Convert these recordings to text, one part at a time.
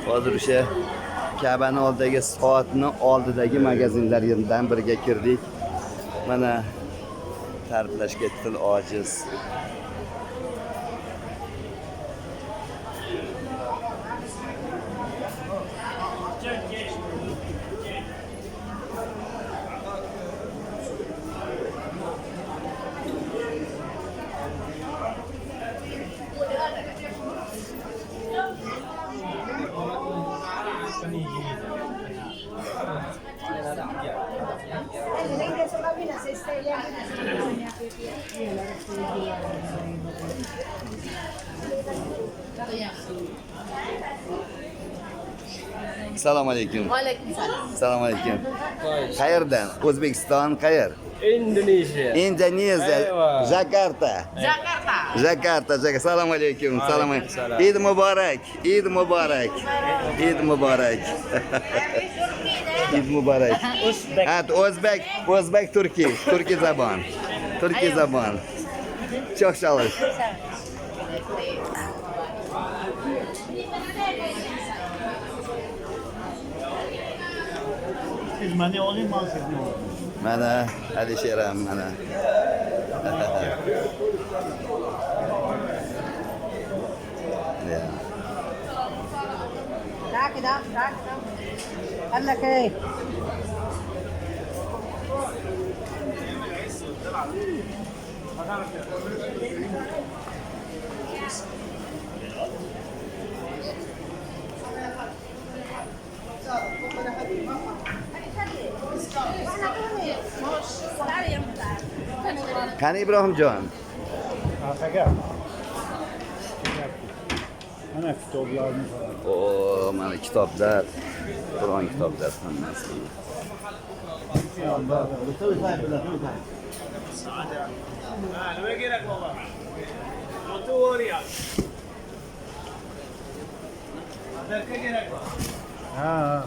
Hozir o'sha Ka'bani oldidagi soatni oldidagi magazinlardan biriga kirdik. Mana ta'riflashga til ojiz. Assalomu alaykum. Va alaykum salom. Assalomu alaykum. Qayerdan? O'zbekiston qayer? Indonesia. Indoneziya, Ayva. Jakarta. Jakarta. Assalomu alaykum. Assalomu alaykum. Eid muborak. Eid muborak. Eid muborak. Eid muborak. Ha, O'zbek, Turkiy zabon. Turkiy zabon. Çok sağ olun. Siz mani olayım mı siz ne olur? Mana Alisheram mana. Ya. كده قال لك ايه Qani İbrahimjon? Arkaga. Ana kitoblarını falan. O mana kitoblar, Qur'on kitoblar hammasi. Nima kerak baba? Motor ya. Adarka kerak baba. Ha.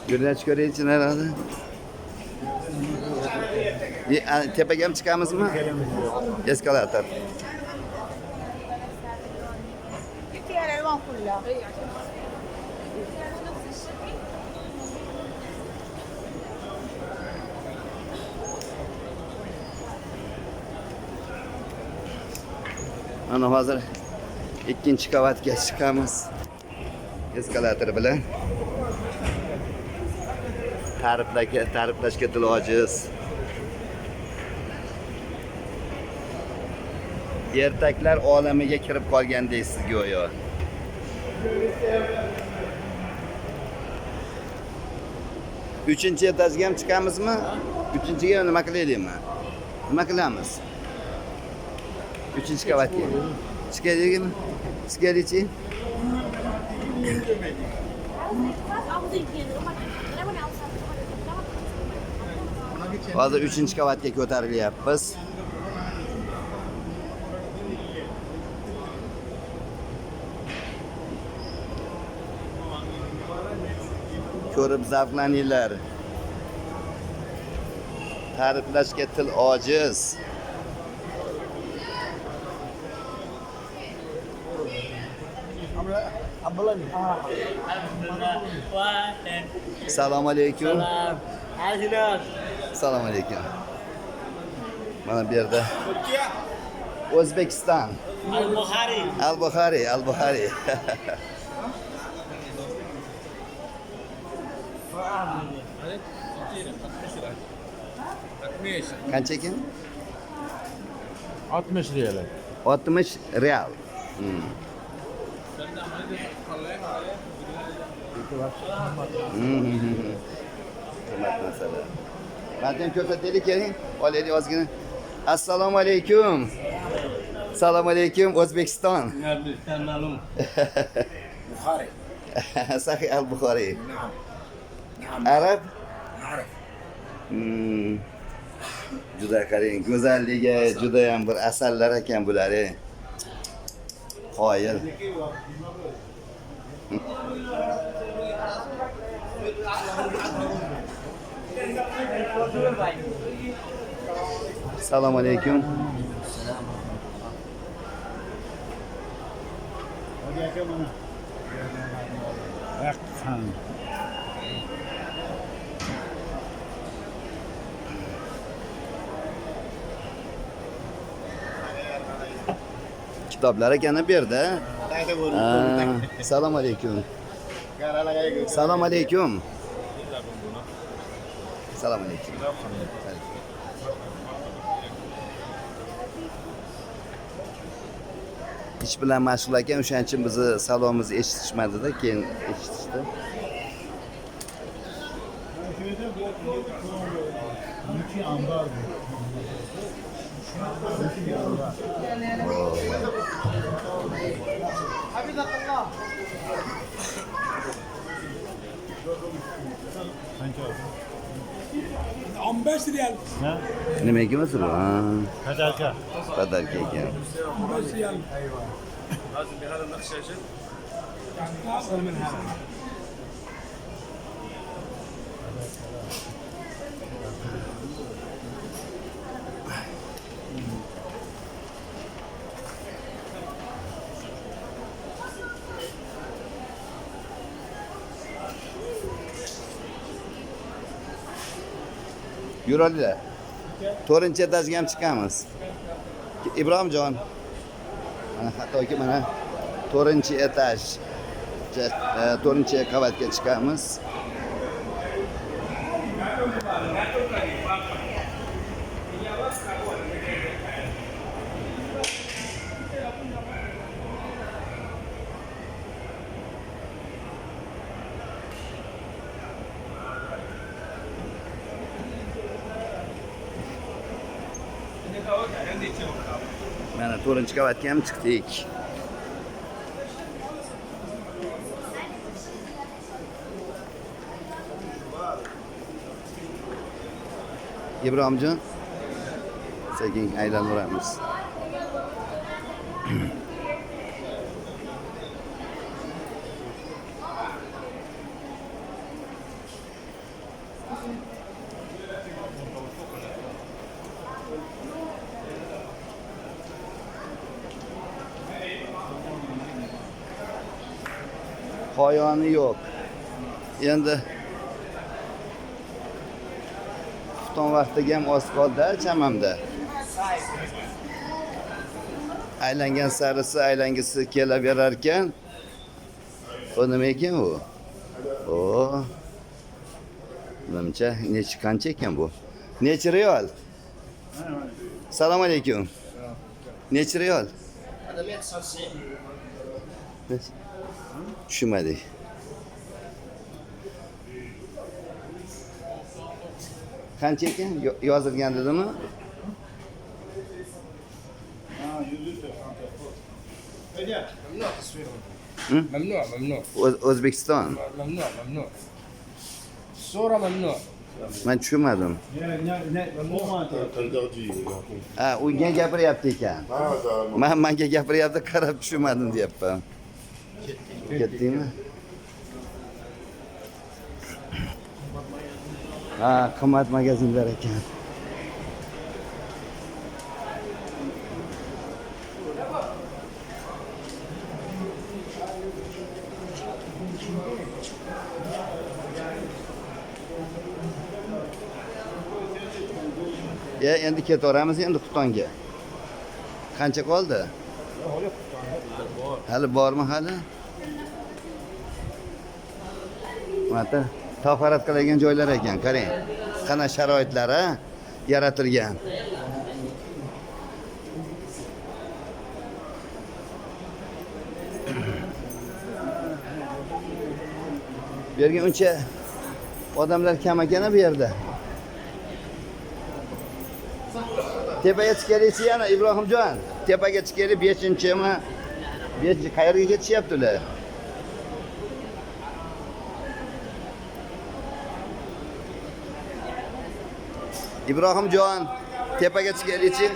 Gurnaç ko'raychi herhalde. Tepaga ham chiqamizmi? Eskalator. فيها الالوان كلها Ana hozir ikkinchi qavatga chiqamiz. Eskalator bilan. Ta'riflashga til ojiz. Ertaklar olamiga kirib qolgandaysiz go'yo. Uchinchi etajga ham chiqamizmi? Uchinchiga nima qilaylikmi? Nima qilamiz? Uchinchi qavatga. Chiqaylikmi? Chiqaylikchi. Hozir uchinchi qavatga ko'tarilyapmiz. Ko'rib zavqlaninglar. Ta'riflashga til ojiz. Assalomu alaykum. Assalomu alaykum. Mana bu yerda O'zbekiston. Al-Buxoriy. Qancha ekan? 60 riyal. 60 real. Hurmat masala. Madem ko'rsataylik keling, olaylik ozgina. Assalomu alaykum. Assalomu alaykum O'zbekiston. Ma'lum. Buxoriy. Sahih al-Buxoriy. Arab? Juda qarang, go'zalligi juda ham bir asarlar ekan bular. Qoyil. Assalomu alaykum. Hadi aka mana. Vaqt ham. Kitoblar ekani bu yerda. Assalomu alaykum. Assalomu alaykum. Assalomu alaykum. Ish bilan mashg'ul ekan, o'shaning uchun bizni salomimizni eshitishmadi-da, keyin eshitishdi. Buniki ambar bu. Buniki ambar. Qancha? 15 riyal. Ha? Nima ekan o'zi bu? Ha, Qadarcha. qadarka ekan. 15 ريال ايوه لازم بهذا النقش يا شيخ اصغر من هذا Yuradilar. 4-chi etajga ham chiqamiz. Ibrohimjon. Mana hattoki mana 4-chi etaj. 4-chi qavatga chiqamiz. Mana 4-chi qavatga ham chiqdik. Ibrohimjon, sekin aylanamiz. Poyoni yo'q. Endi xufton vaqtiga ham oz qoldi chamamda. Aylangan sarisi aylangisi kelaverar ekan. Bu nima ekan u? O. Nimcha, qancha ekan bu? Necha riyol? Assalomu alaykum. Necha riyol? Tushunmadik. Qancha ekan? Yozilgan dedimi? ممنوع ممنوع O'zbekiston. ممنوع ممنوع الصورة ممنوع Men tushunmadim. Ha, unga gapiryapti ekan. Menga gapiryapti, qarab tushunmadim deyapman. Ketdingmi? Ha, qimmat magazinlar ekan. Ya endi ketaveramiz endi Xuftonga. Qancha qoldi? Hali bormi hali? Mana tafarat qiladigan joylar ekan, qarang. Qana sharoitlari yaratilgan. Bu yerga uncha odamlar kam ekan bu yerda. Tepaga chiqaylik yana Ibrohimjon. Tepaga chiqaylik 5-chimi? 5 qayerga ketishyapti ular? Ibrohimjon, tepaga chiqaylik-chi.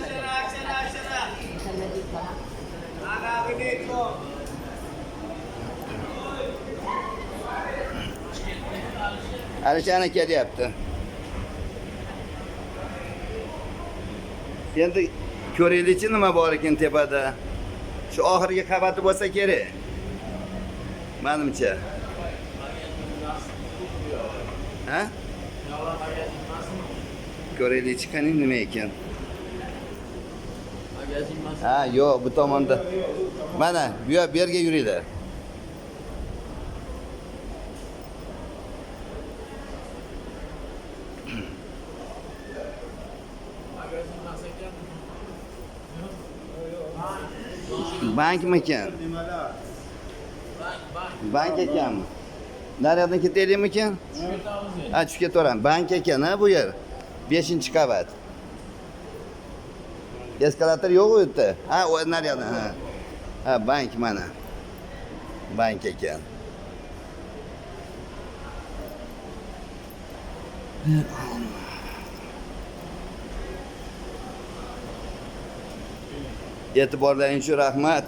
Alishani kelyapti. Endi ko'raylikchi nima bor ekan tepada. Shu oxirgi qavati bo'lsa kerak. Menimcha. Ha? Ko'raylikchi qani nima ekan? Ha, yo'q, bu tomonda. Mana, bu yerga yuringlar. Bankmikan? Bank ekanmi? Naryoqdan ketaylikmikan? Ha, tushib ketaveram. Bank ekan, ha bu yer. 5-qavat. Eskalator yo'q u yerda. Ha, o naryoqdan, ha. Ha, bank mana. Bank ekan. E'tiborlaring uchun rahmat.